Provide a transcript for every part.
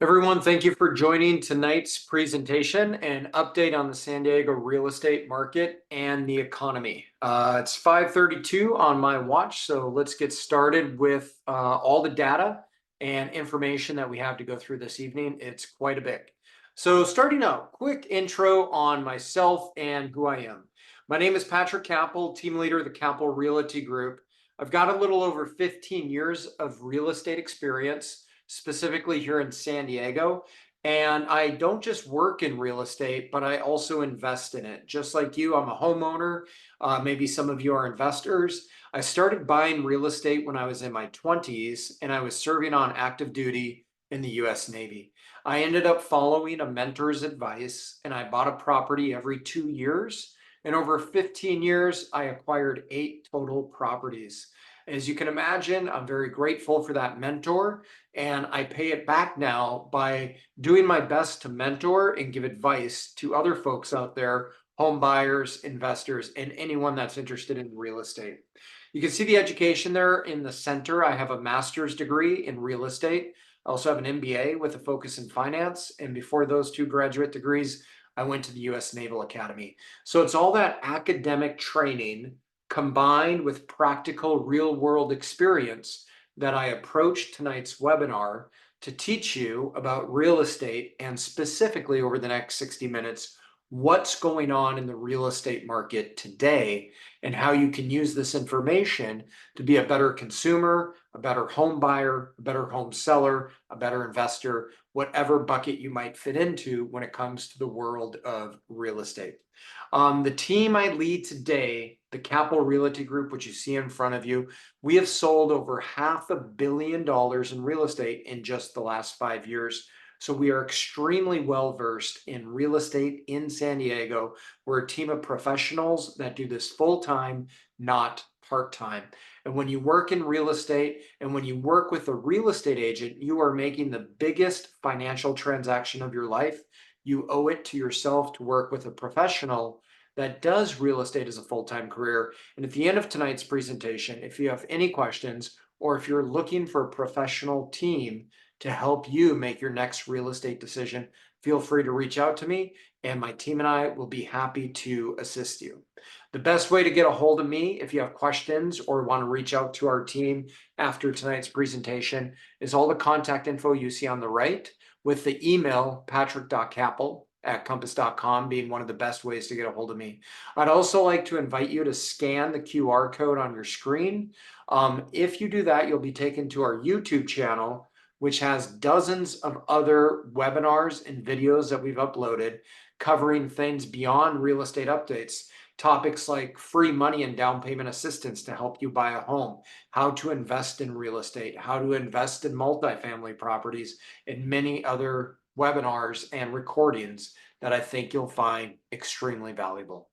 Everyone, thank you for joining tonight's presentation and update on the San Diego real estate market and the economy. It's 5:32 on my watch, so let's get started with all the data and information that we have to go through this evening. It's quite a bit. So starting out, quick intro on myself and who I am. My name is Patrick Kappel, team leader of the Kappel Realty Group. I've got a little over 15 years of real estate experience, specifically here in San Diego. And I don't just work in real estate, but I also invest in it. Just like you, I'm a homeowner. Maybe some of you are investors. I started buying real estate when I was in my 20s and I was serving on active duty in the US Navy. I ended up following a mentor's advice and I bought a property every 2 years. And over 15 years, I acquired 8 total properties. As you can imagine, I'm very grateful for that mentor, and I pay it back now by doing my best to mentor and give advice to other folks out there, home buyers, investors, and anyone that's interested in real estate. You can see the education there in the center. I have a master's degree in real estate. I also have an MBA with a focus in finance. And before those 2 graduate degrees, I went to the US Naval Academy. So it's all that academic training combined with practical real world experience that I approach tonight's webinar to teach you about real estate and specifically over the next 60 minutes, what's going on in the real estate market today and how you can use this information to be a better consumer, a better home buyer, a better home seller, a better investor, whatever bucket you might fit into when it comes to the world of real estate. The team I lead today, the Kappel Realty Group, which you see in front of you, we have sold over $500 million in real estate in just the last 5 years. So we are extremely well versed in real estate in San Diego. We're a team of professionals that do this full time, not part time. And when you work in real estate and when you work with a real estate agent, you are making the biggest financial transaction of your life. You owe it to yourself to work with a professional that does real estate as a full-time career. And at the end of tonight's presentation, if you have any questions or if you're looking for a professional team to help you make your next real estate decision, feel free to reach out to me and my team and I will be happy to assist you. The best way to get a hold of me if you have questions or want to reach out to our team after tonight's presentation is all the contact info you see on the right, with the email patrick.kappel@compass.com being one of the best ways to get a hold of me. I'd also like to invite you to scan the QR code on your screen. If you do that, you'll be taken to our YouTube channel, which has dozens of other webinars and videos that we've uploaded covering things beyond real estate updates. Topics like free money and down payment assistance to help you buy a home, how to invest in real estate, how to invest in multifamily properties, and many other webinars and recordings that I think you'll find extremely valuable.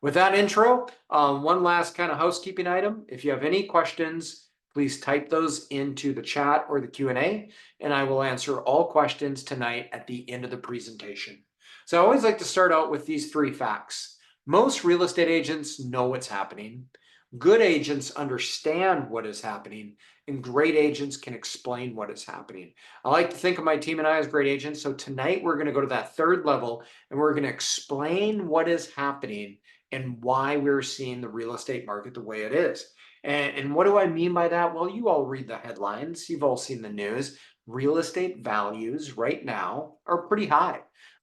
With that intro, one last kind of housekeeping item. If you have any questions, please type those into the chat or the Q&A, and I will answer all questions tonight at the end of the presentation. So I always like to start out with these 3 facts. Most real estate agents know what's happening. Good agents understand what is happening, and great agents can explain what is happening. I like to think of my team and I as great agents. So tonight we're going to go to that 3rd level and we're going to explain what is happening and why we're seeing the real estate market the way it is. And what do I mean by that? Well, you all read the headlines. You've all seen the news. Real estate values right now are pretty high.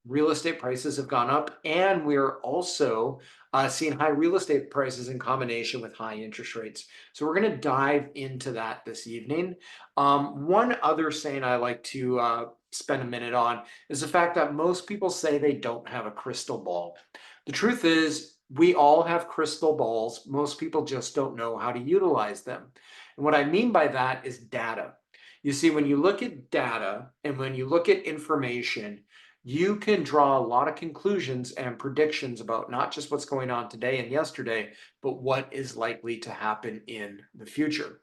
Real estate prices have gone up, and we're also seeing high real estate prices in combination with high interest rates. So we're going to dive into that this evening. One other saying I like to spend a minute on is the fact that most people say they don't have a crystal ball. The truth is, we all have crystal balls. Most people just don't know how to utilize them. And what I mean by that is data. You see, when you look at data and when you look at information, you can draw a lot of conclusions and predictions about not just what's going on today and yesterday, but what is likely to happen in the future.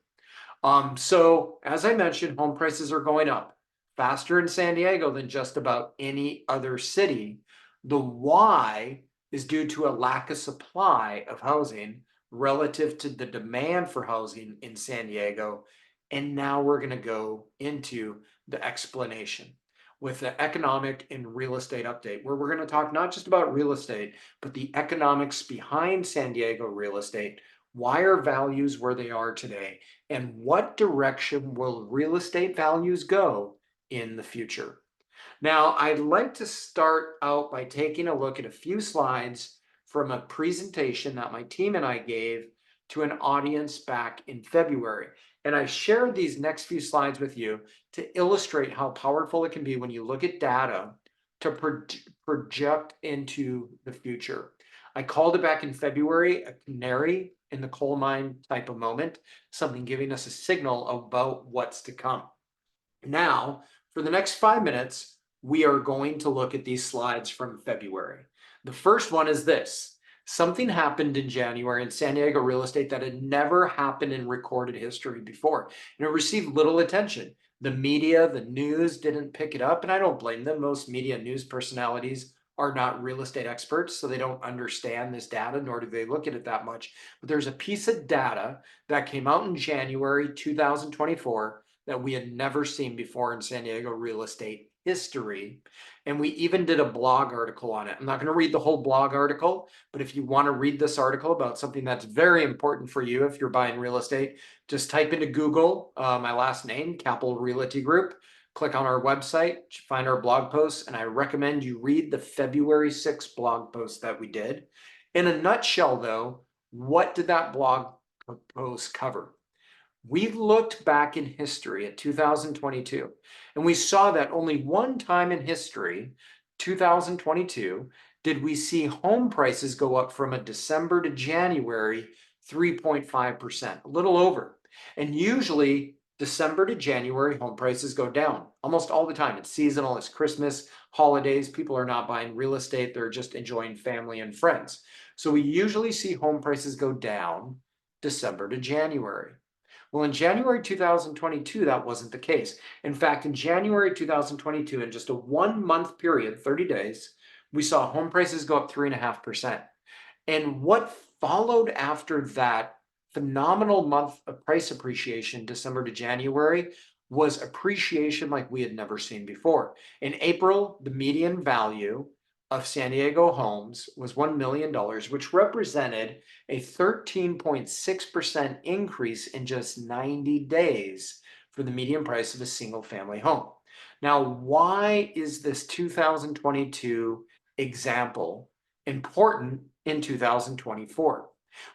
So as I mentioned, home prices are going up faster in San Diego than just about any other city. The why is due to a lack of supply of housing relative to the demand for housing in San Diego. And now we're going to go into the explanation. with the economic and real estate update, where we're going to talk not just about real estate, but the economics behind San Diego real estate. Why are values where they are today? And what direction will real estate values go in the future? Now, I'd like to start out by taking a look at a few slides from a presentation that my team and I gave to an audience back in February. And I shared these next few slides with you to illustrate how powerful it can be when you look at data to project into the future. I called it back in February a canary in the coal mine type of moment, something giving us a signal about what's to come. Now, for the next 5 minutes, we are going to look at these slides from February. The first one is this. Something happened in January in San Diego real estate that had never happened in recorded history before, and it received little attention. The media, the news didn't pick it up, and I don't blame them. Most media news personalities are not real estate experts, so they don't understand this data, nor do they look at it that much. But there's a piece of data that came out in January 2024 that we had never seen before in San Diego real estate history. And we even did a blog article on it. I'm not going to read the whole blog article, but if you want to read this article about something that's very important for you if you're buying real estate, just type into Google my last name, Kappel Realty Group. Click on our website, find our blog posts, and I recommend you read the February 6th blog post that we did. In a nutshell, though, what did that blog post cover? We looked back in history at 2022, and we saw that only one time in history, 2022, did we see home prices go up from a December to January 3.5%, a little over. And usually December to January, home prices go down almost all the time. It's seasonal, it's Christmas, holidays. People are not buying real estate, they're just enjoying family and friends. So we usually see home prices go down December to January. Well, in January 2022, that wasn't the case. In fact, in January 2022, in just a 1 month period, 30 days, we saw home prices go up 3.5%. And what followed after that phenomenal month of price appreciation, December to January, was appreciation like we had never seen before. In April, the median value of San Diego homes was $1 million, which represented a 13.6% increase in just 90 days for the median price of a single family home. Now, why is this 2022 example important in 2024?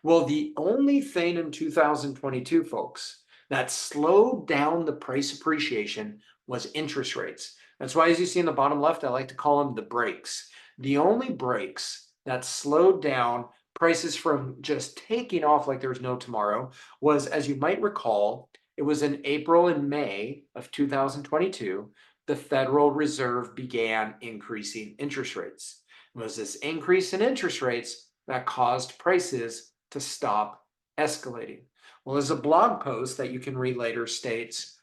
Well, the only thing in 2022, folks, that slowed down the price appreciation was interest rates. That's why, as you see in the bottom left, I like to call them the brakes. The only brakes that slowed down prices from just taking off like there's no tomorrow was, as you might recall, it was in April and May of 2022, the Federal Reserve began increasing interest rates. It was this increase in interest rates that caused prices to stop escalating. Well, as a blog post that you can read later states,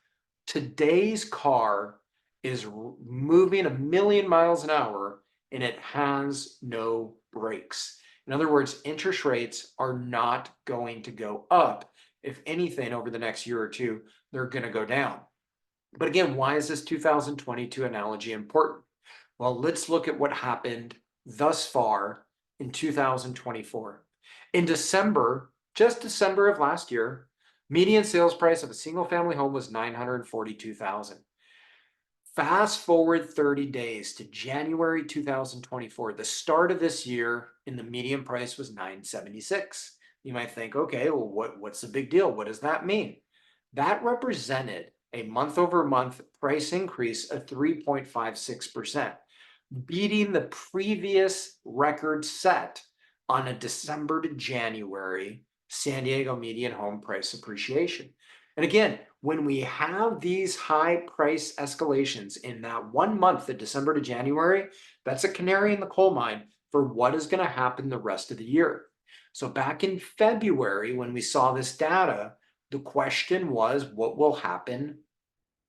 today's car is moving 1,000,000 miles an hour and it has no brakes. In other words, interest rates are not going to go up. If anything, over the next year or two, they're going to go down. But again, why is this 2022 analogy important? Well, let's look at what happened thus far in 2024. In December, just December of last year, median sales price of a single family home was $942,000. Fast forward 30 days to January 2024, the start of this year, and the median price was $976. You might think, okay, well, what's the big deal? What does that mean? That represented a month over month price increase of 3.56%, beating the previous record set on a December to January San Diego median home price appreciation. And again, when we have these high price escalations in that 1 month, the December to January, that's a canary in the coal mine for what is going to happen the rest of the year. So back in February, when we saw this data, the question was, what will happen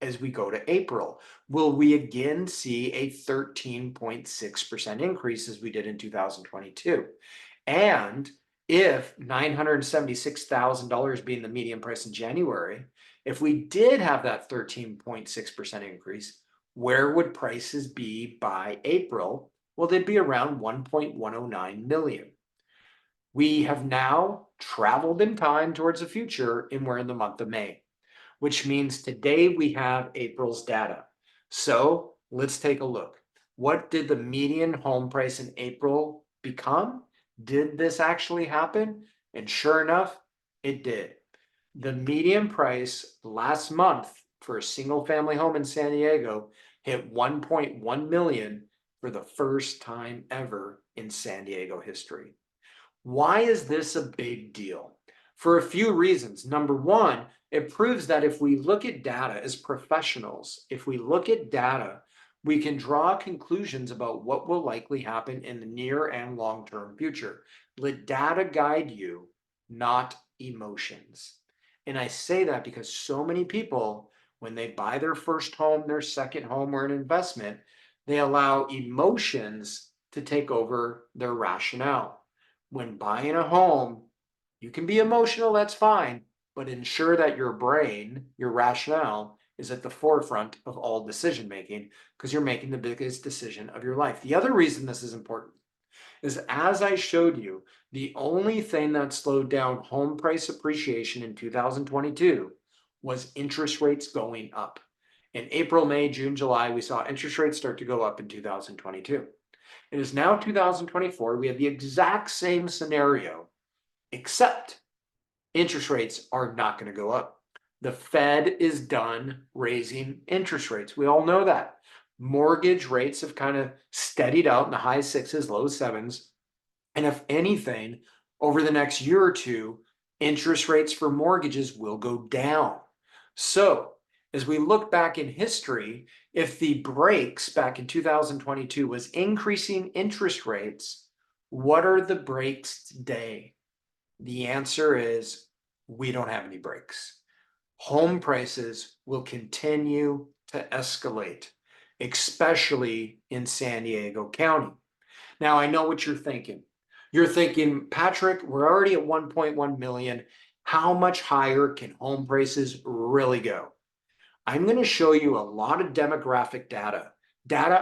as we go to April? Will we again see a 13.6% increase as we did in 2022? And if $976,000 being the median price in January, if we did have that 13.6% increase, where would prices be by April? Well, they'd be around 1.109 million. We have now traveled in time towards the future, and we're in the month of May, which means today we have April's data. So let's take a look. What did the median home price in April become? Did this actually happen? And sure enough, it did. The median price last month for a single family home in San Diego hit 1.1 million for the first time ever in San Diego history. Why is this a big deal? For a few reasons. Number one, it proves that if we look at data as professionals, if we look at data, we can draw conclusions about what will likely happen in the near and long-term future. Let data guide you, not emotions. And I say that because so many people, when they buy their first home, their second home, or an investment, they allow emotions to take over their rationale. When buying a home, you can be emotional, that's fine, but ensure that your brain, your rationale, is at the forefront of all decision making because you're making the biggest decision of your life. The other reason this is important is, as I showed you, the only thing that slowed down home price appreciation in 2022 was interest rates going up. In April, May, June, July, we saw interest rates start to go up in 2022. It is now 2024. We have the exact same scenario, except interest rates are not going to go up. The Fed is done raising interest rates. We all know that. Mortgage rates have kind of steadied out in the high sixes, low sevens. And if anything, over the next year or two, interest rates for mortgages will go down. So, as we look back in history, if the brakes back in 2022 was increasing interest rates, what are the brakes today? The answer is we don't have any brakes. Home prices will continue to escalate, especially in San Diego County. Now, I know what you're thinking. You're thinking, Patrick, we're already at 1.1 million. How much higher can home prices really go? I'm going to show you a lot of demographic data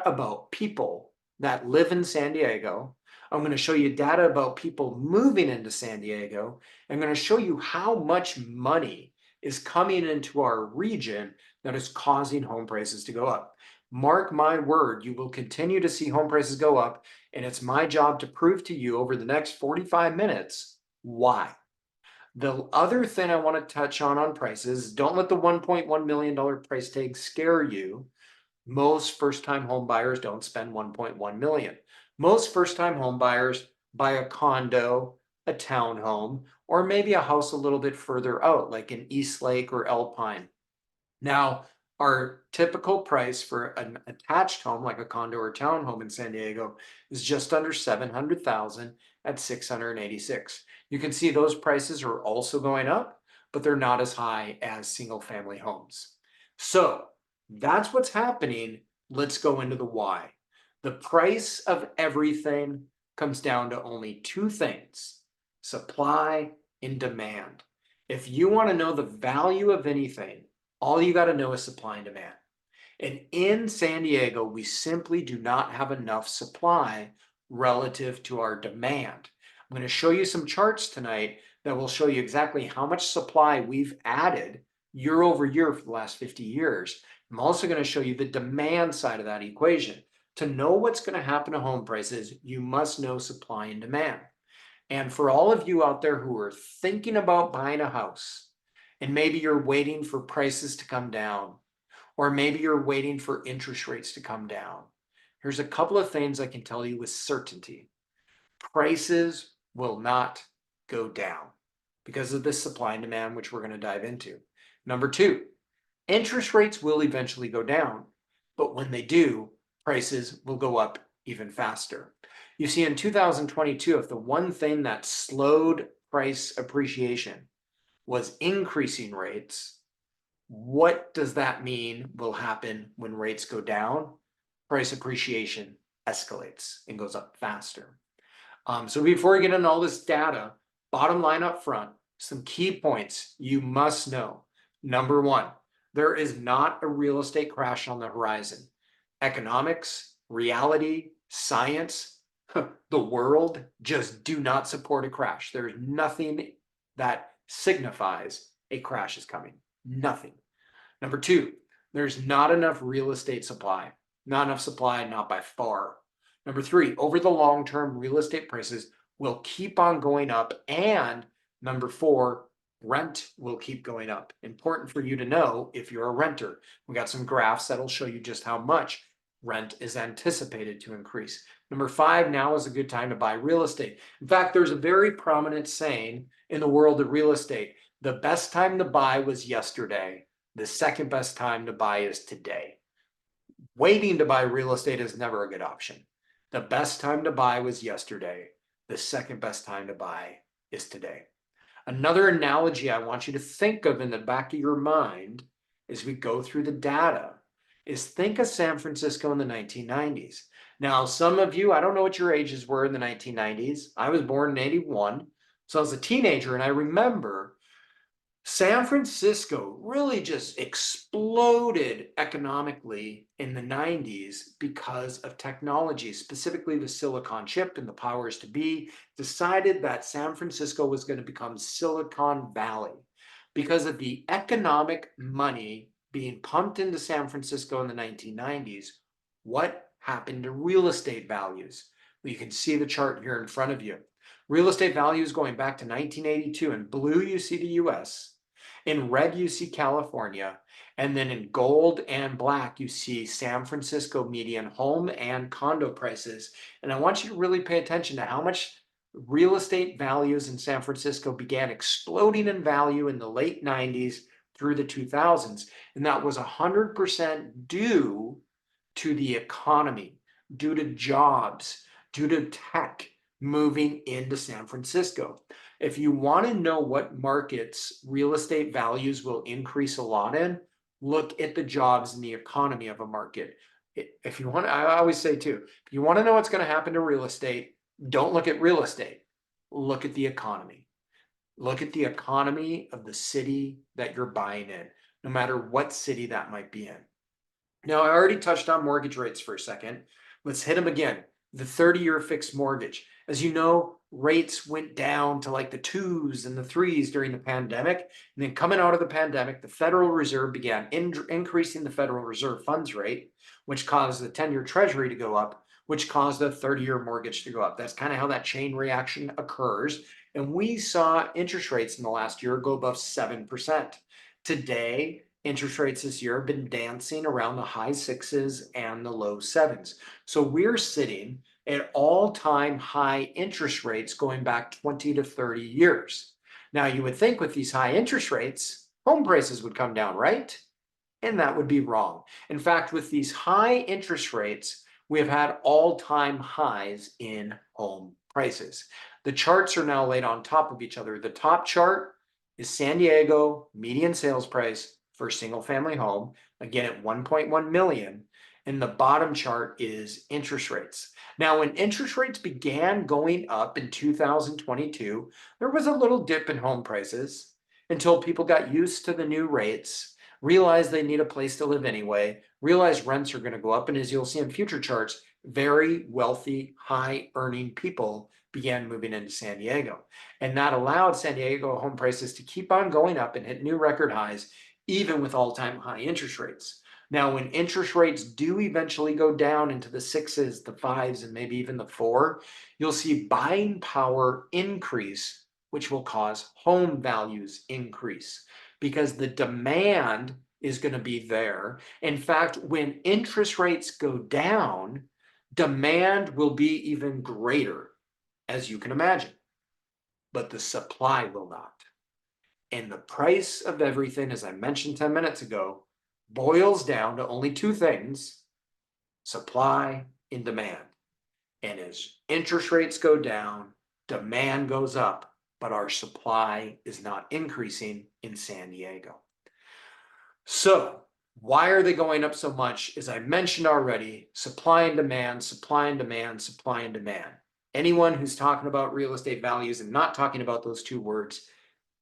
about people that live in San Diego. I'm going to show you data about people moving into San Diego. I'm going to show you how much money is coming into our region that is causing home prices to go up. Mark my word, you will continue to see home prices go up, and it's my job to prove to you over the next 45 minutes why. The other thing I want to touch on prices, don't let the $1.1 million price tag scare you. Most first-time home buyers don't spend 1.1 million. Most first-time home buyers buy a condo, a townhome, or maybe a house a little bit further out, like in East Lake or Alpine. Now, our typical price for an attached home, like a condo or townhome in San Diego, is just under $700,000 at $686. You can see those prices are also going up, but they're not as high as single family homes. So that's what's happening. Let's go into the why. The price of everything comes down to only two things: supply and demand. If you want to know the value of anything, all you got to know is supply and demand. And in San Diego, we simply do not have enough supply relative to our demand. I'm going to show you some charts tonight that will show you exactly how much supply we've added year over year for the last 50 years. I'm also going to show you the demand side of that equation. To know what's going to happen to home prices, you must know supply and demand. And for all of you out there who are thinking about buying a house, and maybe you're waiting for prices to come down, or maybe you're waiting for interest rates to come down, here's a couple of things I can tell you with certainty. Prices will not go down because of this supply and demand, which we're going to dive into. Number two, interest rates will eventually go down, but when they do, prices will go up even faster. You see, in 2022, if the one thing that slowed price appreciation was increasing rates, what does that mean will happen when rates go down? Price appreciation escalates and goes up faster. So before we get into all this data, bottom line up front, some key points you must know. Number one, there is not a real estate crash on the horizon. Economics, reality, science, the world just do not support a crash. There's nothing that signifies a crash is coming. Nothing. Number two, there's not enough real estate supply. Not enough supply, not by far. Number three, over the long term, real estate prices will keep on going up. And number four, rent will keep going up. Important for you to know if you're a renter. We got some graphs that'll show you just how much rent is anticipated to increase. Number five, now is a good time to buy real estate. In fact, there's a very prominent saying in the world of real estate: the best time to buy was yesterday. The second best time to buy is today. Waiting to buy real estate is never a good option. The best time to buy was yesterday. The second best time to buy is today. Another analogy I want you to think of in the back of your mind as we go through the data is think of San Francisco in the 1990s. Now, some of you, I don't know what your ages were in the 1990s. I was born in 81. So I was a teenager, and I remember San Francisco really just exploded economically in the 90s because of technology, specifically the silicon chip, and the powers to be decided that San Francisco was going to become Silicon Valley because of the economic money being pumped into San Francisco in the 1990s. What happened to real estate values? Well, you can see the chart here in front of you. Real estate values going back to 1982. In blue, you see the US. In red, you see California. And then in gold and black, you see San Francisco median home and condo prices. And I want you to really pay attention to how much real estate values in San Francisco began exploding in value in the late 90s through the 2000s. And that was 100% due to the economy, due to jobs, due to tech moving into San Francisco. If you want to know what markets real estate values will increase a lot in, look at the jobs and the economy of a market. If you want, I always say too, if you want to know what's going to happen to real estate, don't look at real estate. Look at the economy. Look at the economy of the city that you're buying in, no matter what city that might be in. Now, I already touched on mortgage rates for a second. Let's hit them again. The 30-year fixed mortgage. As you know, rates went down to like the 2s and the 3s during the pandemic. And then coming out of the pandemic, the Federal Reserve began increasing the Federal Reserve funds rate, which caused the 10-year Treasury to go up, which caused the 30-year mortgage to go up. That's kind of how that chain reaction occurs. And we saw interest rates in the last year go above 7%. Today, interest rates this year have been dancing around the high 6s and the low 7s. So we're sitting at all-time high interest rates going back 20 to 30 years. Now, you would think with these high interest rates, home prices would come down, right? And that would be wrong. In fact, with these high interest rates, we have had all-time highs in home prices. The charts are now laid on top of each other. The top chart is San Diego median sales price for a single family home, again at 1.1 million. And the bottom chart is interest rates. Now, when interest rates began going up in 2022, there was a little dip in home prices until people got used to the new rates, realized they need a place to live anyway, realized rents are going to go up. And as you'll see in future charts, very wealthy, high earning people began moving into San Diego. And that allowed San Diego home prices to keep on going up and hit new record highs, even with all-time high interest rates. Now, when interest rates do eventually go down into the 6s, the 5s, and maybe even the 4, you'll see buying power increase, which will cause home values increase because the demand is going to be there. In fact, when interest rates go down, demand will be even greater, as you can imagine, but the supply will not. And the price of everything, as I mentioned 10 minutes ago, boils down to only two things: supply and demand. And as interest rates go down, demand goes up, but our supply is not increasing in San Diego. So why are they going up so much? As I mentioned already, supply and demand, supply and demand, supply and demand. Anyone who's talking about real estate values and not talking about those two words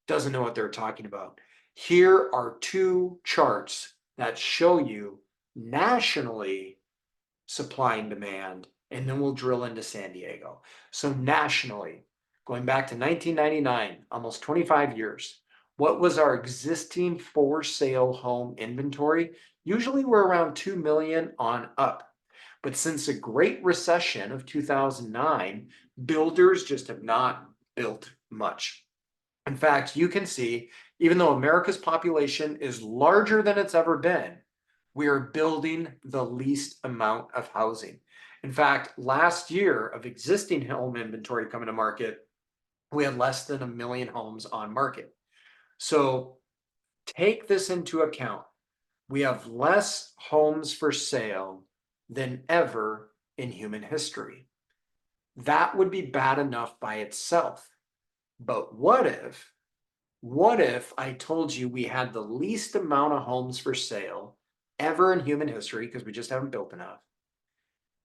doesn't know what they're talking about. Here are two charts that show you nationally supply and demand, and then we'll drill into San Diego. So nationally, going back to 1999, almost 25 years, what was our existing for sale home inventory? Usually we're around 2 million on up. But since the Great Recession of 2009, builders just have not built much. In fact, you can see, even though America's population is larger than it's ever been, we are building the least amount of housing. In fact, last year of existing home inventory coming to market, we had less than 1 million homes on market. So take this into account. We have less homes for sale than ever in human history. That would be bad enough by itself. But what if I told you we had the least amount of homes for sale ever in human history, because we just haven't built enough,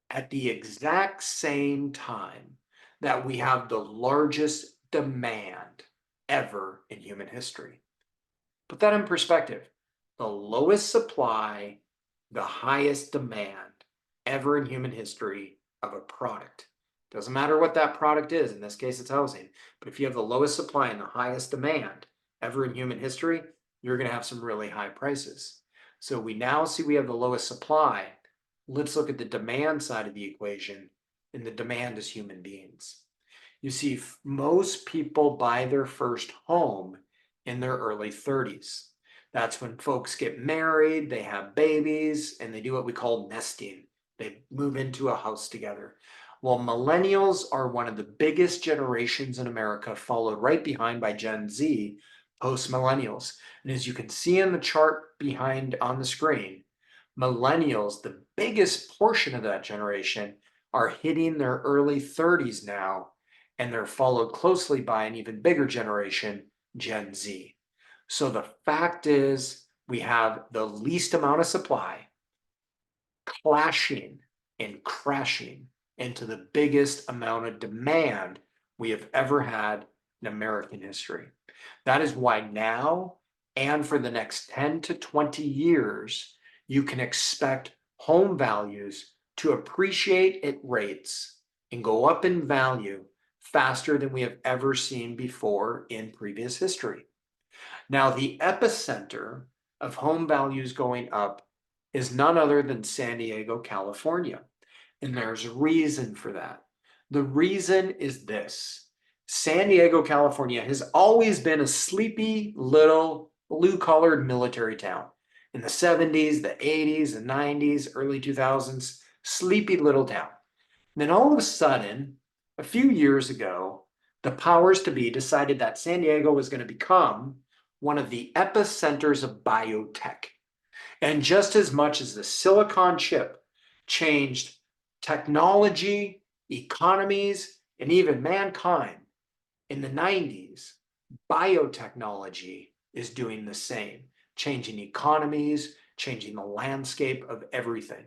at the exact same time that we have the largest demand ever in human history? Put that in perspective. The lowest supply, the highest demand ever in human history of a product. Doesn't matter what that product is. In this case, it's housing. But if you have the lowest supply and the highest demand ever in human history, you're going to have some really high prices. So we now see we have the lowest supply. Let's look at the demand side of the equation. And the demand is human beings. You see, most people buy their first home in their early 30s. That's when folks get married, they have babies, and they do what we call nesting. They move into a house together. Well, millennials are one of the biggest generations in America, followed right behind by Gen Z, post-millennials. And as you can see in the chart behind on the screen, millennials, the biggest portion of that generation, are hitting their early 30s now, and they're followed closely by an even bigger generation, Gen Z. So the fact is, we have the least amount of supply clashing and crashing into the biggest amount of demand we have ever had in American history. That is why now and for the next 10 to 20 years, you can expect home values to appreciate at rates and go up in value faster than we have ever seen before in previous history. Now, the epicenter of home values going up is none other than San Diego, California. And there's a reason for that. The reason is this: San Diego, California has always been a sleepy little blue-collared military town. In the 70s, the 80s, the 90s, early 2000s, sleepy little town. And then all of a sudden, a few years ago, the powers to be decided that San Diego was going to become one of the epicenters of biotech. And just as much as the silicon chip changed technology, economies, and even mankind in the 90s, biotechnology is doing the same, changing economies, changing the landscape of everything.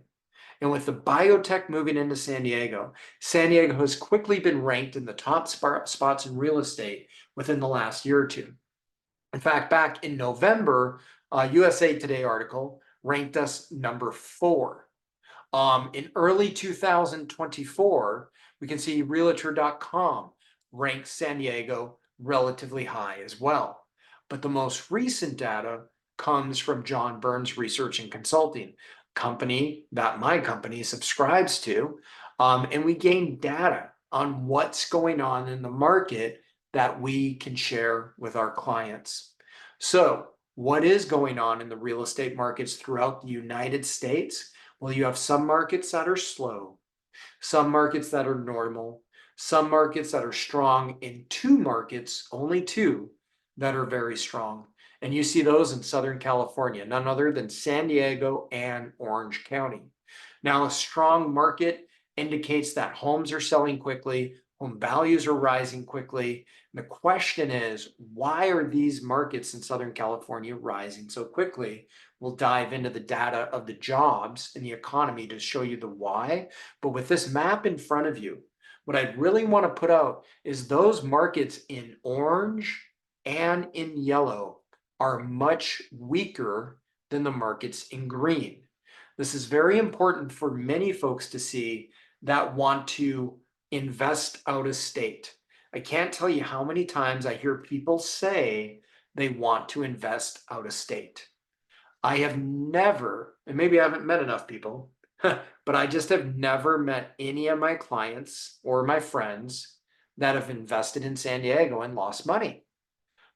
And with the biotech moving into San Diego has quickly been ranked in the top spots in real estate within the last year or two. In fact, back in November, a USA Today article ranked us number 4. In early 2024, we can see Realtor.com ranks San Diego relatively high as well. But the most recent data comes from John Burns Research and Consulting, company that my company subscribes to. And we gain data on what's going on in the market that we can share with our clients. So what is going on in the real estate markets throughout the United States? Well, you have some markets that are slow, some markets that are normal, some markets that are strong, and 2 markets, only 2, that are very strong. And you see those in Southern California, none other than San Diego and Orange County. Now, a strong market indicates that homes are selling quickly, home values are rising quickly. And the question is, why are these markets in Southern California rising so quickly? We'll dive into the data of the jobs and the economy to show you the why. But with this map in front of you, what I really want to put out is those markets in orange and in yellow are much weaker than the markets in green. This is very important for many folks to see that want to invest out of state. I can't tell you how many times I hear people say they want to invest out of state. I have never, and maybe I haven't met enough people, but I just have never met any of my clients or my friends that have invested in San Diego and lost money.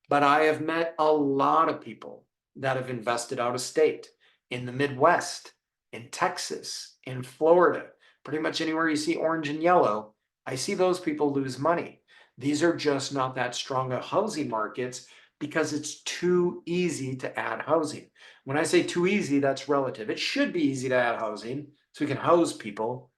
But I have met a lot of people that have invested out of state in the Midwest, in Texas, in Florida, pretty much anywhere you see orange and yellow. I see those people lose money. These are just not that strong of housing markets because it's too easy to add housing. When I say too easy, that's relative. It should be easy to add housing so we can house people.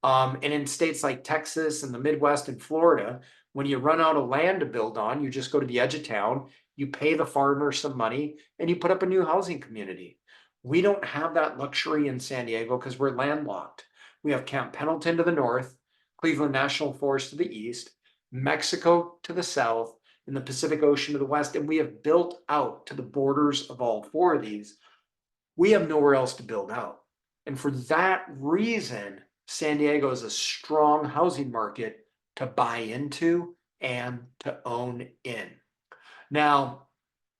And in states like Texas and the Midwest and Florida, when you run out of land to build on, you just go to the edge of town, you pay the farmer some money, and you put up a new housing community. We don't have that luxury in San Diego because we're landlocked. We have Camp Pendleton to the north, Cleveland National Forest to the east, Mexico to the south, and the Pacific Ocean to the west. And we have built out to the borders of all four of these. We have nowhere else to build out. And for that reason, San Diego is a strong housing market to buy into and to own in. Now,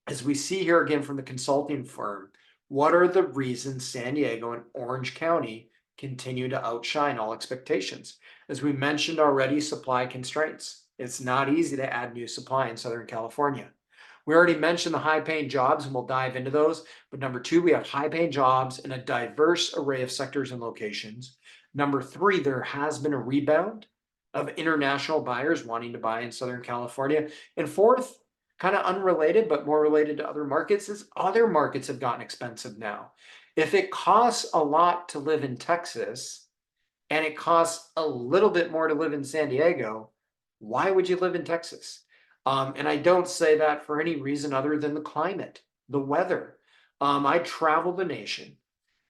as we see here again from the consulting firm, what are the reasons San Diego and Orange County continue to outshine all expectations? As we mentioned already, supply constraints. It's not easy to add new supply in Southern California. We already mentioned the high paying jobs, and we'll dive into those. But number two, we have high paying jobs in a diverse array of sectors and locations. Number three, there has been a rebound of international buyers wanting to buy in Southern California. And fourth, kind of unrelated, but more related to other markets, is other markets have gotten expensive now. If it costs a lot to live in Texas and it costs a little bit more to live in San Diego, why would you live in Texas? And I don't say that for any reason other than the climate, the weather. I travel the nation,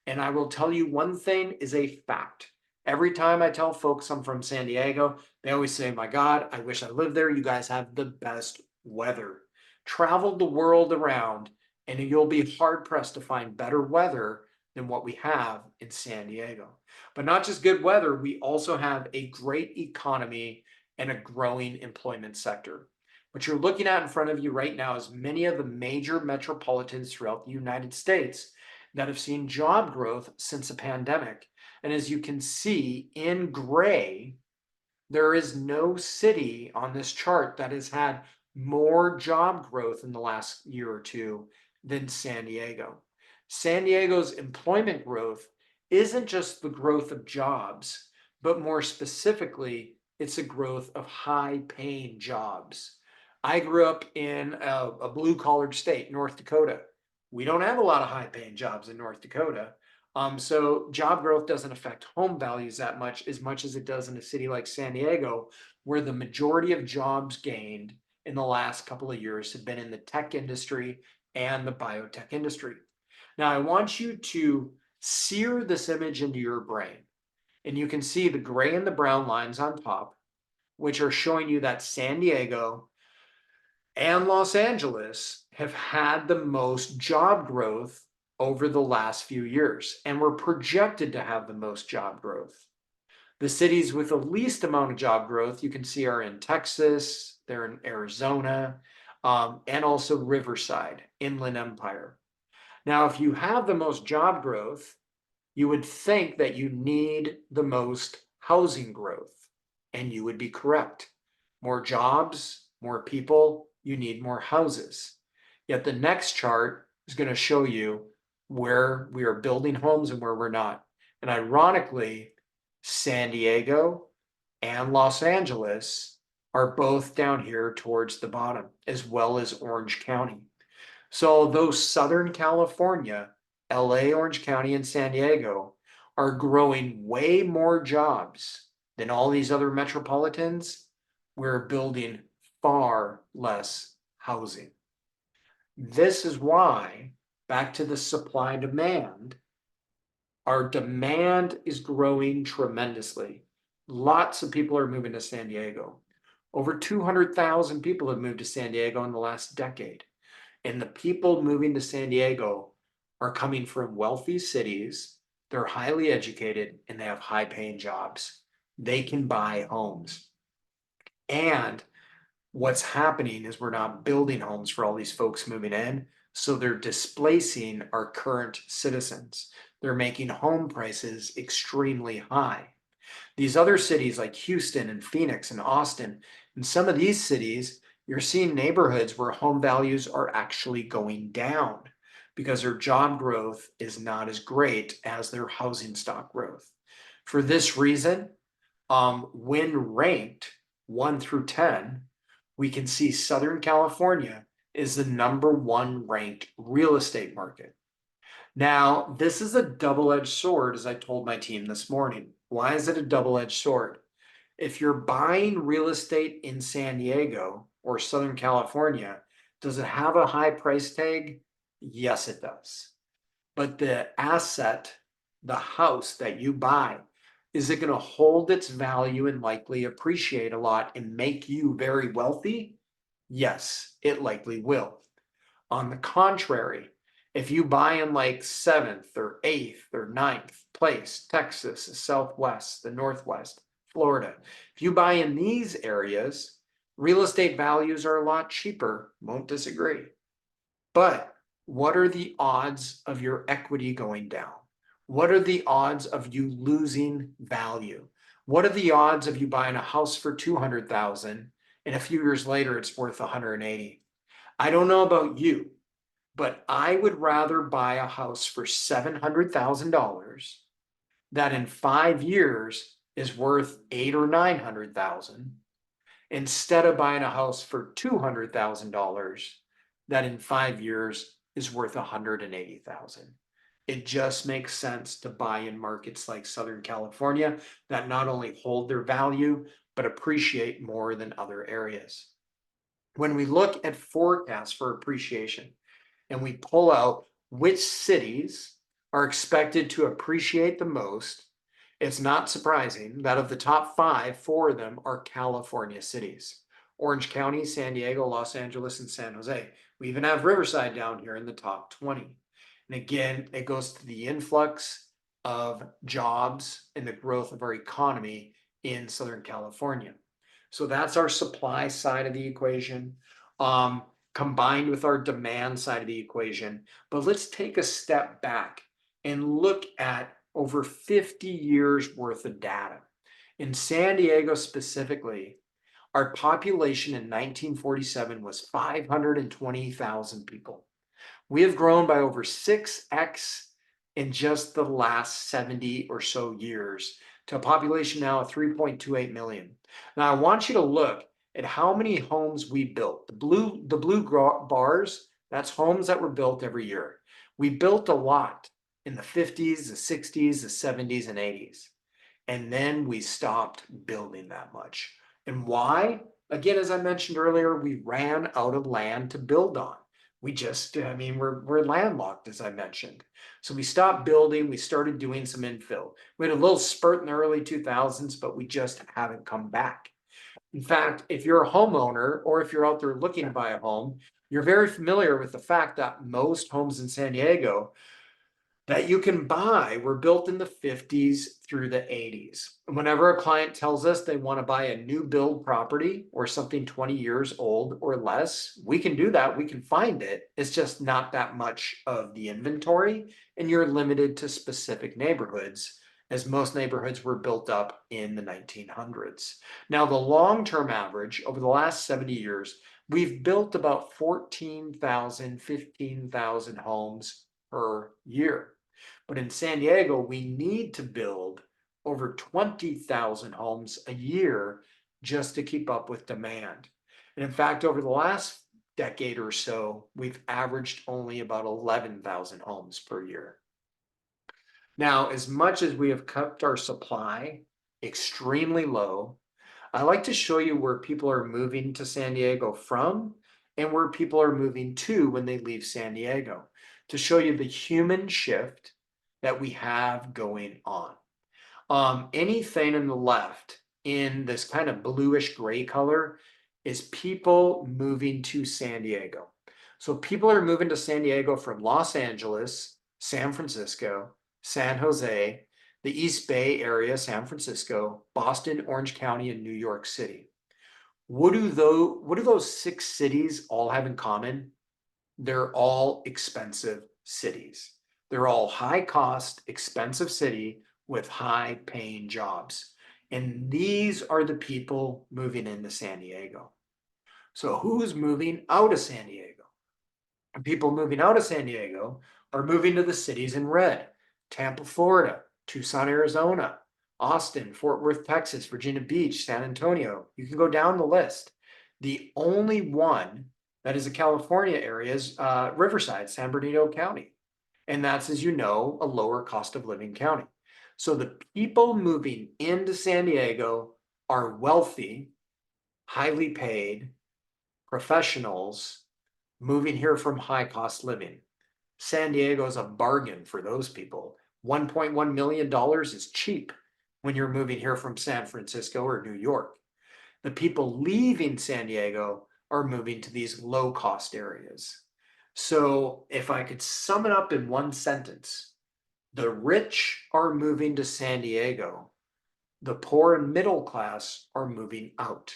and I will tell you one thing is a fact. Every time I tell folks I'm from San Diego, they always say, my God, I wish I lived there. You guys have the best weather. Travel the world around, and you'll be hard pressed to find better weather than what we have in San Diego. But not just good weather, we also have a great economy and a growing employment sector. What you're looking at in front of you right now is many of the major metropolitans throughout the United States that have seen job growth since the pandemic. And as you can see in gray, there is no city on this chart that has had more job growth in the last year or two than San Diego. San Diego's employment growth isn't just the growth of jobs, but more specifically, it's a growth of high paying jobs. I grew up in a blue collar state, North Dakota. We don't have a lot of high paying jobs in North Dakota. So job growth doesn't affect home values that much as it does in a city like San Diego, where the majority of jobs gained in the last couple of years have been in the tech industry and the biotech industry. Now, I want you to sear this image into your brain, and you can see the gray and the brown lines on top, which are showing you that San Diego and Los Angeles have had the most job growth over the last few years, and we're projected to have the most job growth. The cities with the least amount of job growth you can see are in Texas, they're in Arizona, and also Riverside, Inland Empire. Now, if you have the most job growth, you would think that you need the most housing growth, and you would be correct. More jobs, more people, you need more houses. Yet the next chart is going to show you where we are building homes and where we're not. And ironically, San Diego and Los Angeles are both down here towards the bottom, as well as Orange County. So although Southern California, LA, Orange County, and San Diego are growing way more jobs than all these other metropolitans, we're building far less housing. This is why, back to the supply demand, our demand is growing tremendously. Lots of people are moving to San Diego. Over 200,000 people have moved to San Diego in the last decade. And the people moving to San Diego are coming from wealthy cities They're highly educated and they have high paying jobs. They can buy homes. And what's happening is we're not building homes for all these folks moving in. So they're displacing our current citizens. They're making home prices extremely high. These other cities like Houston and Phoenix and Austin, in some of these cities, you're seeing neighborhoods where home values are actually going down because their job growth is not as great as their housing stock growth. For this reason, when ranked 1 through 10, we can see Southern California is the #1 ranked real estate market. Now, this is a double-edged sword, as I told my team this morning. Why is it a double-edged sword? If you're buying real estate in San Diego or Southern California, does it have a high price tag? Yes, it does. But the asset, the house that you buy, is it going to hold its value and likely appreciate a lot and make you very wealthy? Yes, it likely will. On the contrary, if you buy in like 7th or 8th or 9th place, Texas, the Southwest, the Northwest, Florida, if you buy in these areas, real estate values are a lot cheaper. Won't disagree. But what are the odds of your equity going down? What are the odds of you losing value? What are the odds of you buying a house for 200,000 and a few years later it's worth 180? I don't know about you, but I would rather buy a house for $700,000 that in 5 years is worth 8 or 900,000 instead of buying a house for $200,000 that in 5 years is worth 180,000. It just makes sense to buy in markets like Southern California that not only hold their value, but appreciate more than other areas. When we look at forecasts for appreciation and we pull out which cities are expected to appreciate the most, it's not surprising that of the top 5, 4 of them are California cities. Orange County, San Diego, Los Angeles, and San Jose. We even have Riverside down here in the top 20. And again, it goes to the influx of jobs and the growth of our economy in Southern California. So that's our supply side of the equation, combined with our demand side of the equation. But let's take a step back and look at over 50 years worth of data. In San Diego specifically, our population in 1947 was 520,000 people. We have grown by over 6x in just the last 70 or so years to a population now of 3.28 million. Now, I want you to look at how many homes we built. The blue bars, that's homes that were built every year. We built a lot in the 50s, the 60s, the 70s, and 80s. And then we stopped building that much. And why? Again, as I mentioned earlier, we ran out of land to build on. We just, I mean, we're landlocked, as I mentioned. So we stopped building. We started doing some infill. We had a little spurt in the early 2000s, but we just haven't come back. In fact, if you're a homeowner or if you're out there looking to buy a home, you're very familiar with the fact that most homes in San Diego that you can buy were built in the 50s through the 80s. And whenever a client tells us they want to buy a new build property or something 20 years old or less, we can do that. We can find it. It's just not that much of the inventory, and you're limited to specific neighborhoods, as most neighborhoods were built up in the 1900s. Now, the long-term average over the last 70 years, we've built about 14,000, 15,000 homes per year. But in San Diego, we need to build over 20,000 homes a year just to keep up with demand. And in fact, over the last decade or so, we've averaged only about 11,000 homes per year. Now, as much as we have kept our supply extremely low, I like to show you where people are moving to San Diego from and where people are moving to when they leave San Diego, to show you the human shift that we have going on. Anything in the left in this kind of bluish gray color is people moving to San Diego. So people are moving to San Diego from Los Angeles, San Francisco, San Jose, the East Bay area, San Francisco, Boston, Orange County, and New York City. What do those six cities all have in common? They're all expensive cities. They're all high cost, expensive city with high paying jobs. And these are the people moving into San Diego. So who's moving out of San Diego? And people moving out of San Diego are moving to the cities in red: Tampa, Florida; Tucson, Arizona; Austin; Fort Worth, Texas; Virginia Beach; San Antonio. You can go down the list. The only one that is a California area is Riverside, San Bernardino County. And that's, as you know, a lower cost of living county. So the people moving into San Diego are wealthy, highly paid professionals moving here from high cost living. San Diego is a bargain for those people. $1.1 million is cheap when you're moving here from San Francisco or New York. The people leaving San Diego are moving to these low cost areas. So if I could sum it up in one sentence, the rich are moving to San Diego. The poor and middle class are moving out.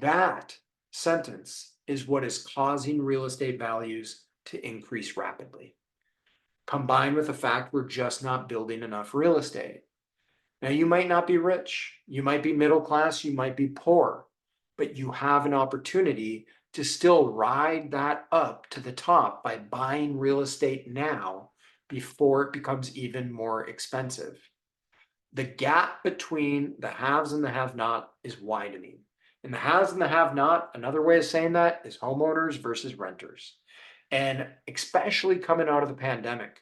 That sentence is what is causing real estate values to increase rapidly, combined with the fact we're just not building enough real estate. Now, you might not be rich, you might be middle class, you might be poor, but you have an opportunity to still ride that up to the top by buying real estate now before it becomes even more expensive. The gap between the haves and the have-not is widening. And the haves and the have-not, another way of saying that is homeowners versus renters. And especially coming out of the pandemic,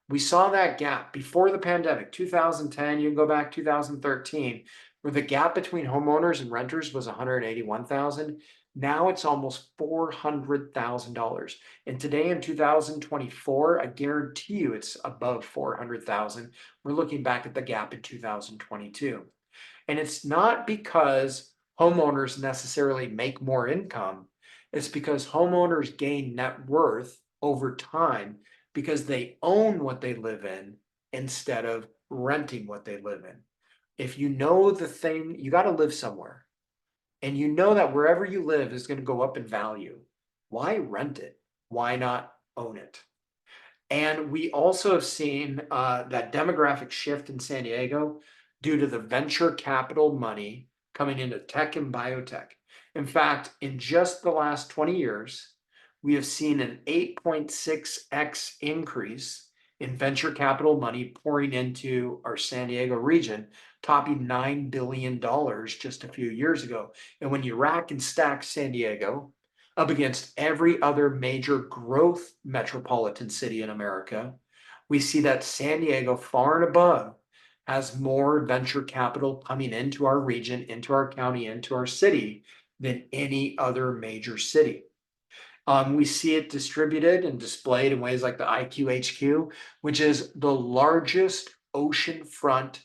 we saw that gap before the pandemic, 2010, you can go back 2013, where the gap between homeowners and renters was 181,000. Now it's almost $400,000. And today in 2024, I guarantee you it's above 400,000. We're looking back at the gap in 2022. And it's not because homeowners necessarily make more income. It's because homeowners gain net worth over time because they own what they live in instead of renting what they live in. If you know the thing, you got to live somewhere. And you know that wherever you live is going to go up in value. Why rent it? Why not own it? And we also have seen that demographic shift in San Diego due to the venture capital money coming into tech and biotech. In fact, in just the last 20 years, we have seen an 8.6x increase in venture capital money pouring into our San Diego region, topping $9 billion just a few years ago. And when you rack and stack San Diego up against every other major growth metropolitan city in America, we see that San Diego, far and above, has more venture capital coming into our region, into our county, into our city than any other major city. We see it distributed and displayed in ways like the IQHQ, which is the largest oceanfront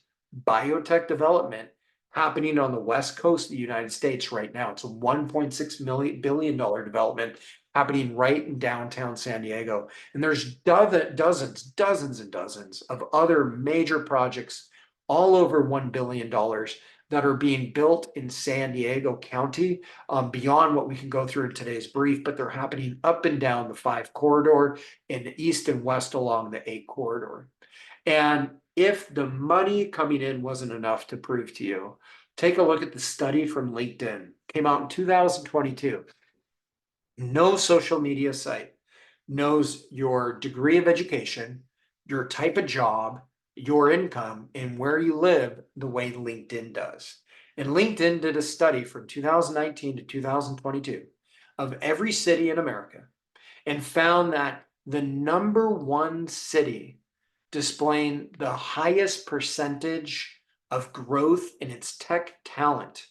biotech development happening on the west coast of the United States right now. It's a $1.6 billion development happening right in downtown San Diego. And there's dozens and dozens of other major projects all over $1 billion that are being built in San Diego County, beyond what we can go through in today's brief, but they're happening up and down the 5 corridor and east and west along the 8 corridor. And if the money coming in wasn't enough to prove to you, take a look at the study from LinkedIn. Came out in 2022. No social media site knows your degree of education, your type of job, your income, and where you live the way LinkedIn does. And LinkedIn did a study from 2019 to 2022 of every city in America and found that the number one city displaying the highest percentage of growth in its tech talent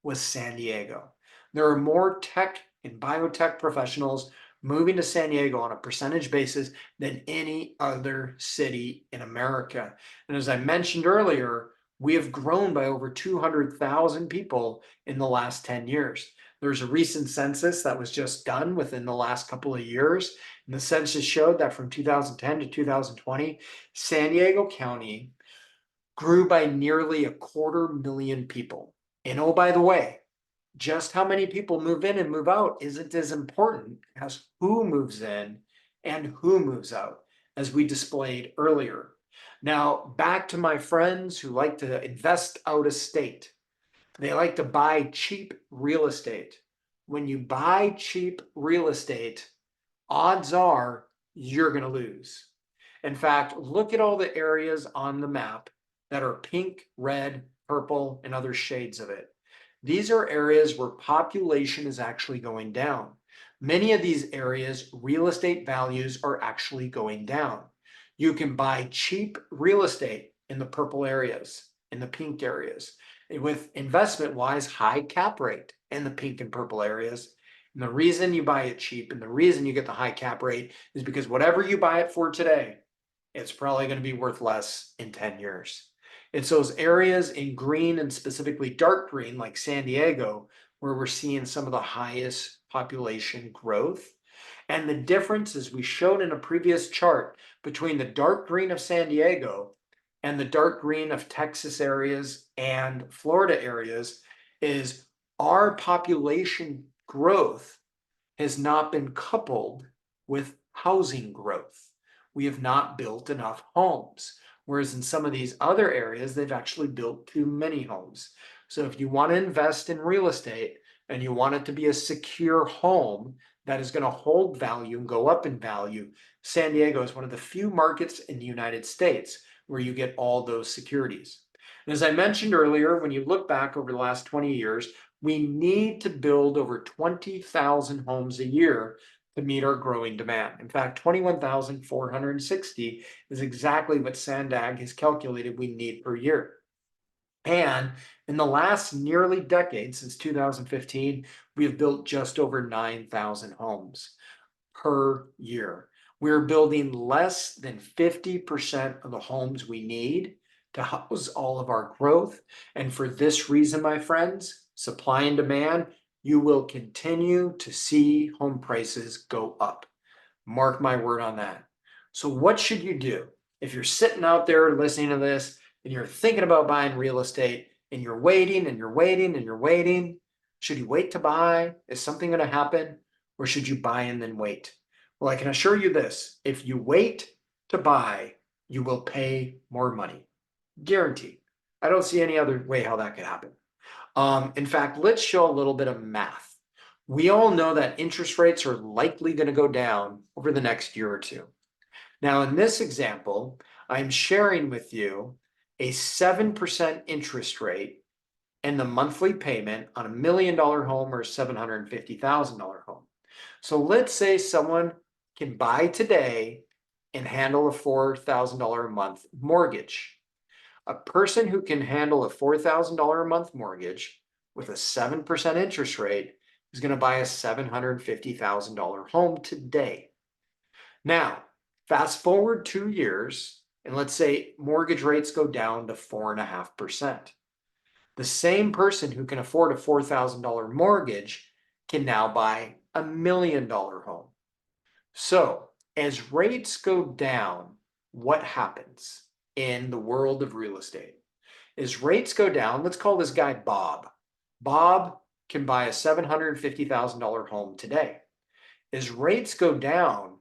was San Diego. There are more tech and biotech professionals moving to San Diego on a percentage basis than any other city in America. And as I mentioned earlier, we have grown by over 200,000 people in the last 10 years. There's a recent census that was just done within the last couple of years. And the census showed that from 2010 to 2020, San Diego County grew by nearly 250,000 people. And oh, by the way, just how many people move in and move out isn't as important as who moves in and who moves out, as we displayed earlier. Now, back to my friends who like to invest out of state. They like to buy cheap real estate. When you buy cheap real estate, odds are you're going to lose. In fact, look at all the areas on the map that are pink, red, purple, and other shades of it. These are areas where population is actually going down. Many of these areas, real estate values are actually going down. You can buy cheap real estate in the purple areas, in the pink areas, with investment wise, high cap rate in the pink and purple areas. And the reason you buy it cheap and the reason you get the high cap rate is because whatever you buy it for today, it's probably going to be worth less in 10 years. It's those areas in green and specifically dark green, like San Diego, where we're seeing some of the highest population growth. And the difference, as we showed in a previous chart, between the dark green of San Diego and the dark green of Texas areas and Florida areas is our population growth has not been coupled with housing growth. We have not built enough homes. Whereas in some of these other areas, they've actually built too many homes. So if you want to invest in real estate and you want it to be a secure home that is going to hold value and go up in value, San Diego is one of the few markets in the United States where you get all those securities. And as I mentioned earlier, when you look back over the last 20 years, we need to build over 20,000 homes a year to meet our growing demand. In fact, 21,460 is exactly what Sandag has calculated we need per year. And in the last nearly decade, since 2015, we have built just over 9,000 homes per year. We're building less than 50% of the homes we need to house all of our growth. And for this reason, my friends, supply and demand, you will continue to see home prices go up. Mark my word on that. So what should you do if you're sitting out there listening to this and you're thinking about buying real estate and you're waiting and you're waiting and you're waiting? Should you wait to buy? Is something going to happen? Or should you buy and then wait? Well, I can assure you this, if you wait to buy, you will pay more money. Guaranteed. I don't see any other way how that could happen. In fact, let's show a little bit of math. We all know that interest rates are likely going to go down over the next year or two. Now, in this example, I'm sharing with you a 7% interest rate and the monthly payment on $1 million home or $750,000 home. So let's say someone can buy today and handle a $4,000 a month mortgage. A person who can handle a $4,000 a month mortgage with a 7% interest rate is going to buy a $750,000 home today. Now, fast forward 2 years, and let's say mortgage rates go down to 4.5%. The same person who can afford a $4,000 mortgage can now buy a $1 million home. So as rates go down, what happens in the world of real estate? As rates go down, let's call this guy Bob. Bob can buy a $750,000 home today. As rates go down,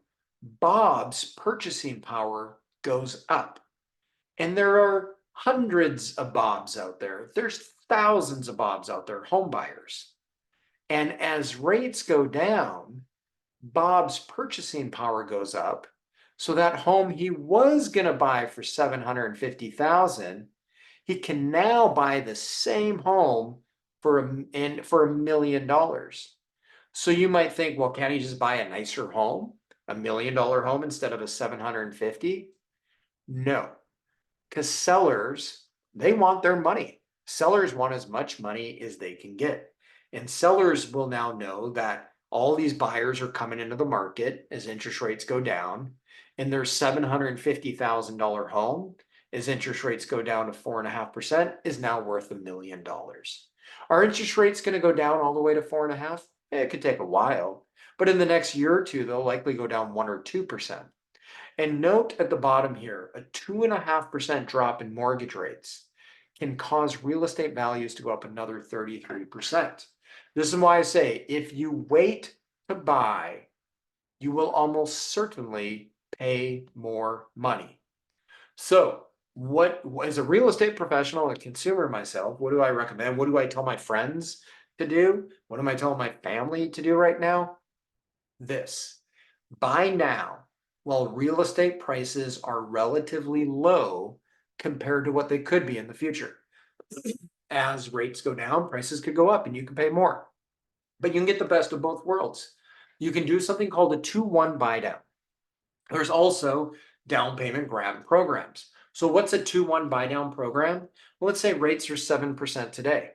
Bob's purchasing power goes up. And there are hundreds of Bobs out there. There's thousands of Bobs out there, home buyers. And as rates go down, Bob's purchasing power goes up. So that home he was going to buy for $750,000, he can now buy the same home for $1 million. So you might think, well, can't he just buy a nicer home, $1 million home instead of a 750? No, because sellers, they want their money. Sellers want as much money as they can get. And sellers will now know that all these buyers are coming into the market as interest rates go down, and their $750,000 home, as interest rates go down to 4.5%, is now worth $1 million. Are interest rates going to go down all the way to 4.5%? It could take a while, but in the next year or two, they'll likely go down 1 or 2%. And note at the bottom here, a 2.5% drop in mortgage rates can cause real estate values to go up another 33%. This is why I say, if you wait to buy, you will almost certainly pay more money. So, what as a real estate professional and a consumer myself, what do I recommend? What do I tell my friends to do? What am I telling my family to do right now? This. Buy now while real estate prices are relatively low compared to what they could be in the future. As rates go down, prices could go up and you can pay more. But you can get the best of both worlds. You can do something called a 2-1 buy down. There's also down payment grant programs. So what's a 2-1 buy down program? Well, let's say rates are 7% today.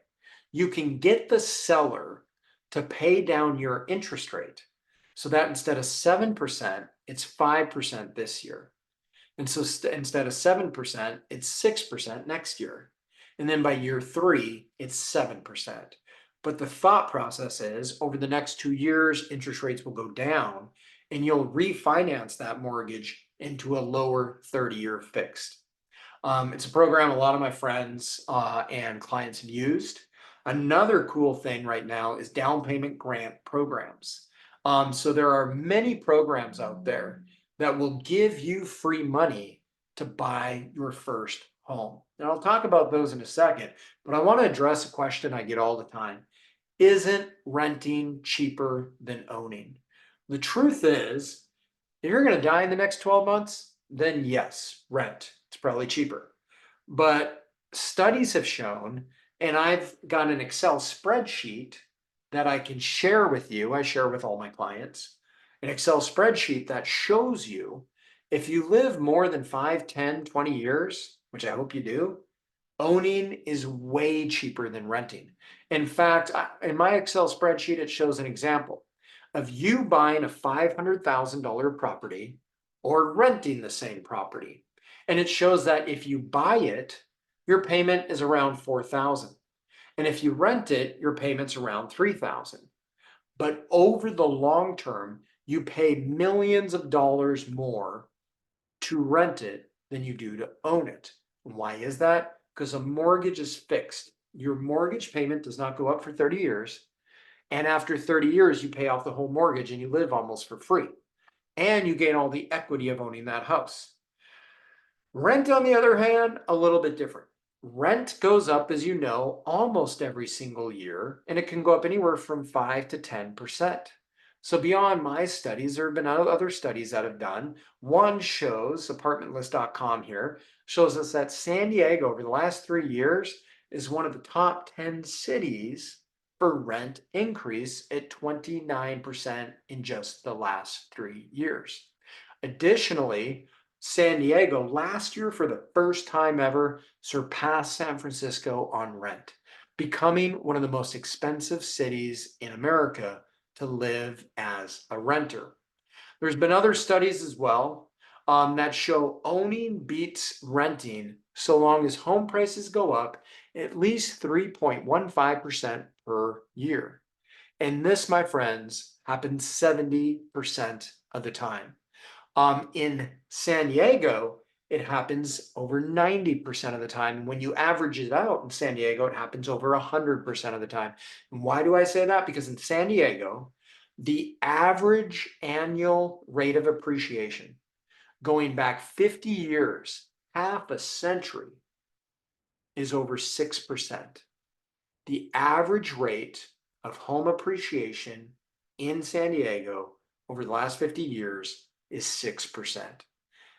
You can get the seller to pay down your interest rate so that instead of 7%, it's 5% this year. And so instead of 7%, it's 6% next year. And then by year 3, it's 7%. But the thought process is over the next 2 years, interest rates will go down and you'll refinance that mortgage into a lower 30-year fixed. It's a program a lot of my friends and clients have used. Another cool thing right now is down payment grant programs. So there are many programs out there that will give you free money to buy your first home. And I'll talk about those in a second, but I want to address a question I get all the time. Isn't renting cheaper than owning? The truth is, if you're going to die in the next 12 months, then yes, rent. It's probably cheaper. But studies have shown, and I've got an Excel spreadsheet that I can share with you. I share with all my clients an Excel spreadsheet that shows you if you live more than 5, 10, 20 years, which I hope you do, owning is way cheaper than renting. In fact, in my Excel spreadsheet, it shows an example of you buying a $500,000 property or renting the same property. And it shows that if you buy it, your payment is around $4,000. And if you rent it, your payment's around $3,000. But over the long term, you pay millions of dollars more to rent it than you do to own it. And why is that? Because a mortgage is fixed. Your mortgage payment does not go up for 30 years. And after 30 years, you pay off the whole mortgage and you live almost for free. And you gain all the equity of owning that house. Rent, on the other hand, a little bit different. Rent goes up, as you know, almost every single year, and it can go up anywhere from 5 to 10%. So beyond my studies, there have been other studies that have done. One shows, apartmentlist.com here, shows us that San Diego over the last 3 years is one of the top 10 cities for rent increase at 29% in just the last 3 years. Additionally, San Diego last year, for the first time ever, surpassed San Francisco on rent, becoming one of the most expensive cities in America to live as a renter. There's been other studies as well that show owning beats renting so long as home prices go up at least 3.15% per year. And this, my friends, happens 70% of the time. In San Diego, it happens over 90% of the time. And when you average it out in San Diego, it happens over 100% of the time. And why do I say that? Because in San Diego, the average annual rate of appreciation going back 50 years, half a century, is over 6%. The average rate of home appreciation in San Diego over the last 50 years is 6%.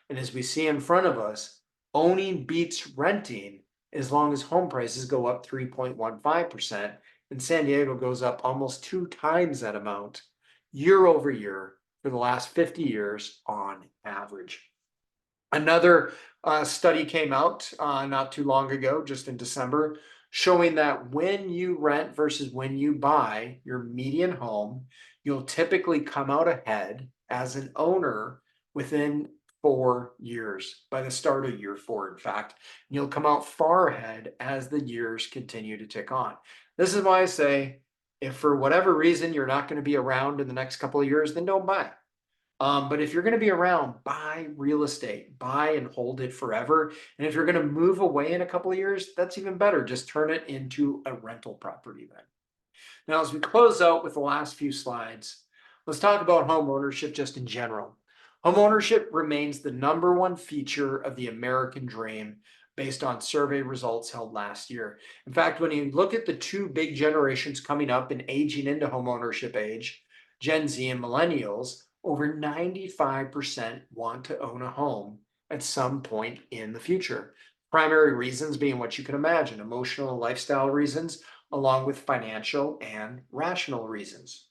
And as we see in front of us, owning beats renting as long as home prices go up 3.15%, and San Diego goes up almost 2 times that amount year over year for the last 50 years on average. Another study came out not too long ago, just in December, showing that when you rent versus when you buy your median home, you'll typically come out ahead as an owner within 4 years, by the start of year 4, in fact. And you'll come out far ahead as the years continue to tick on. This is why I say, if for whatever reason you're not going to be around in the next couple of years, then don't buy. But if you're going to be around, buy real estate, buy and hold it forever. And if you're going to move away in a couple of years, that's even better. Just turn it into a rental property then. Now, as we close out with the last few slides, let's talk about home ownership just in general. Home ownership remains the #1 feature of the American dream based on survey results held last year. In fact, when you look at the two big generations coming up and aging into home ownership age, Gen Z and millennials, over 95% want to own a home at some point in the future. Primary reasons being what you can imagine: emotional and lifestyle reasons, along with financial and rational reasons.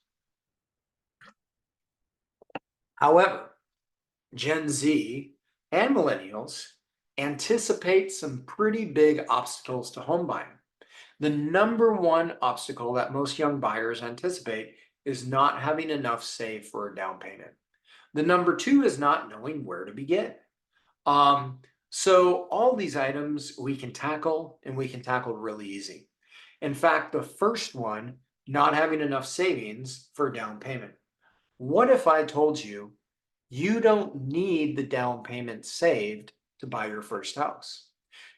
However, Gen Z and millennials anticipate some pretty big obstacles to home buying. The #1 obstacle that most young buyers anticipate is not having enough saved for a down payment. The #2 is not knowing where to begin. So all these items we can tackle, and we can tackle really easy. In fact, the first one, not having enough savings for a down payment. What if I told you you don't need the down payment saved to buy your first house?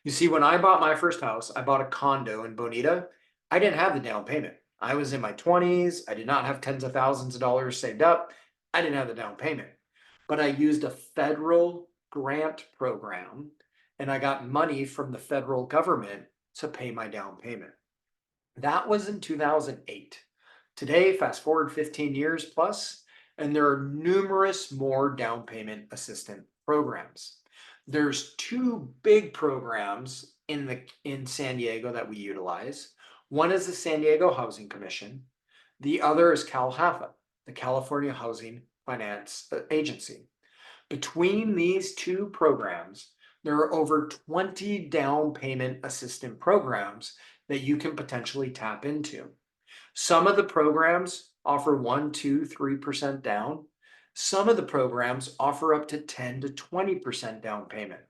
You see, when I bought my first house, I bought a condo in Bonita. I didn't have the down payment. I was in my 20s. I did not have tens of thousands of dollars saved up. I didn't have the down payment. But I used a federal grant program, and I got money from the federal government to pay my down payment. That was in 2008. Today, fast forward 15 years plus, and there are numerous more down payment assistance programs. There's two big programs in San Diego that we utilize. One is the San Diego Housing Commission. The other is CalHFA, the California Housing Finance Agency. Between these two programs, there are over 20 down payment assistance programs that you can potentially tap into. Some of the programs offer 1, 2, 3% down. Some of the programs offer up to 10 to 20% down payment.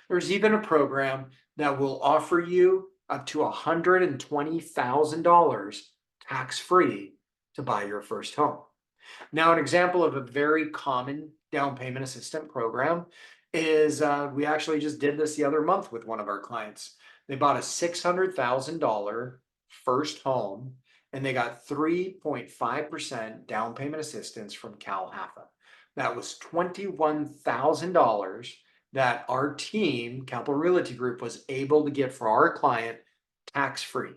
There's even a program that will offer you up to $120,000 tax-free to buy your first home. Now, an example of a very common down payment assistance program is we actually just did this the other month with one of our clients. They bought a $600,000 first home, and they got 3.5% down payment assistance from CalHFA. That was $21,000 that our team, Kappel Realty Group, was able to get for our client tax-free.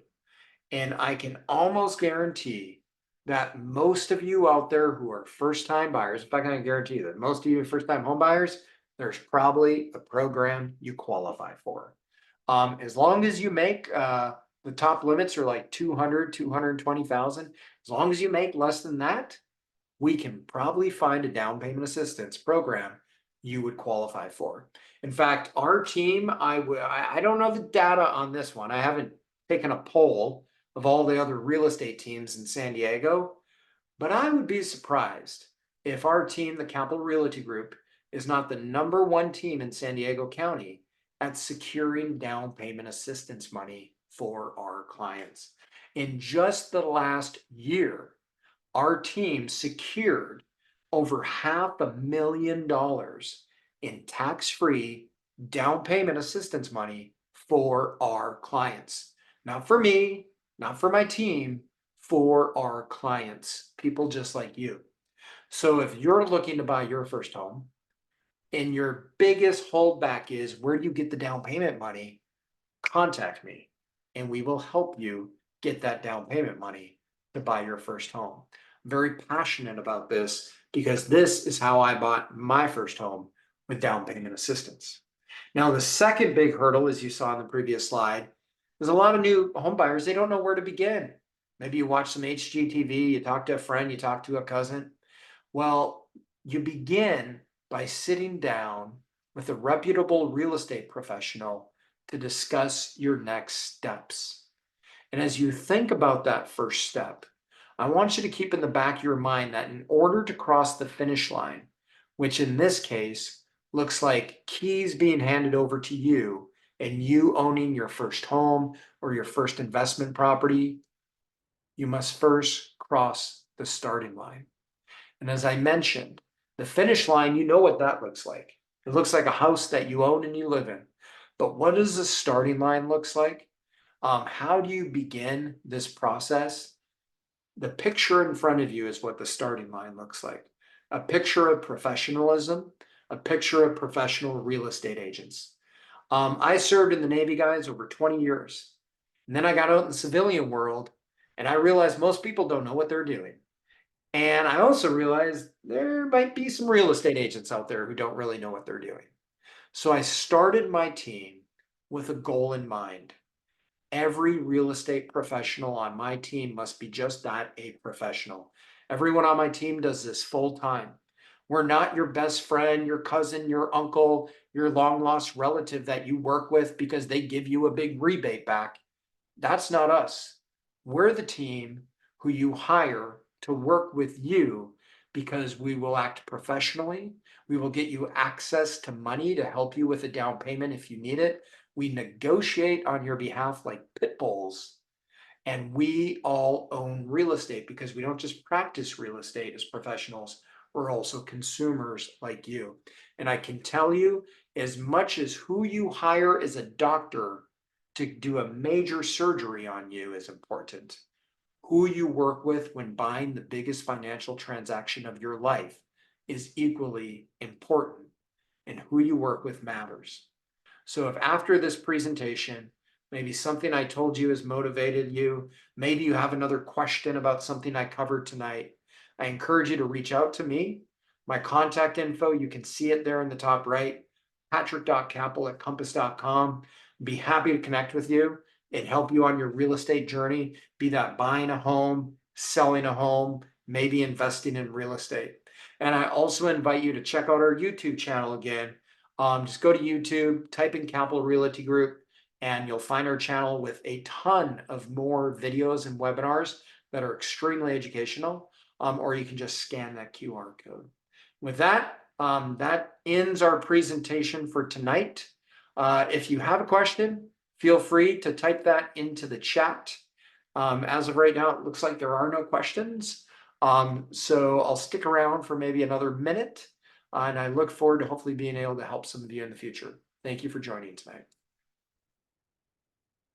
And I can almost guarantee that most of you out there who are first-time buyers, in fact, I can guarantee you that most of you first-time home buyers, there's probably a program you qualify for. As long as you make the top limits are like 200, 220,000. As long as you make less than that, we can probably find a down payment assistance program you would qualify for. In fact, our team, I don't know the data on this one. I haven't taken a poll of all the other real estate teams in San Diego, but I would be surprised if our team, the Kappel Realty Group, is not the #1 team in San Diego County at securing down payment assistance money for our clients. In just the last year, our team secured over $500,000 in tax-free down payment assistance money for our clients. Not for me, not for my team, for our clients, people just like you. So if you're looking to buy your first home and your biggest holdback is where do you get the down payment money, contact me and we will help you get that down payment money to buy your first home. I'm very passionate about this because this is how I bought my first home with down payment assistance. Now, the second big hurdle, as you saw in the previous slide, is a lot of new home buyers, they don't know where to begin. Maybe you watch some HGTV, you talk to a friend, you talk to a cousin. Well, you begin by sitting down with a reputable real estate professional to discuss your next steps. And as you think about that first step, I want you to keep in the back of your mind that in order to cross the finish line, which in this case looks like keys being handed over to you and you owning your first home or your first investment property, you must first cross the starting line. And as I mentioned, the finish line, you know what that looks like. It looks like a house that you own and you live in. But what does the starting line looks like? How do you begin this process? The picture in front of you is what the starting line looks like. A picture of professionalism, a picture of professional real estate agents. I served in the Navy, guys, over 20 years. And then I got out in the civilian world and I realized most people don't know what they're doing. And I also realized there might be some real estate agents out there who don't really know what they're doing. So I started my team with a goal in mind. Every real estate professional on my team must be just that, a professional. Everyone on my team does this full time. We're not your best friend, your cousin, your uncle, your long lost relative that you work with because they give you a big rebate back. That's not us. We're the team who you hire to work with you because we will act professionally. We will get you access to money to help you with a down payment if you need it. We negotiate on your behalf like pit bulls. And we all own real estate because we don't just practice real estate as professionals, we're also consumers like you. And I can tell you, as much as who you hire as a doctor to do a major surgery on you is important, who you work with when buying the biggest financial transaction of your life is equally important, and who you work with matters. So if after this presentation, maybe something I told you has motivated you, maybe you have another question about something I covered tonight, I encourage you to reach out to me. My contact info, you can see it there in the top right, patrick.kappel@compass.com. Be happy to connect with you and help you on your real estate journey, be that buying a home, selling a home, maybe investing in real estate. And I also invite you to check out our YouTube channel again. Just go to YouTube, type in Kappel Realty Group, and you'll find our channel with a ton of more videos and webinars that are extremely educational, or you can just scan that QR code. With that, that ends our presentation for tonight. If you have a question, feel free to type that into the chat. As of right now, it looks like there are no questions. So I'll stick around for maybe another minute. And I look forward to hopefully being able to help some of you in the future. Thank you for joining tonight.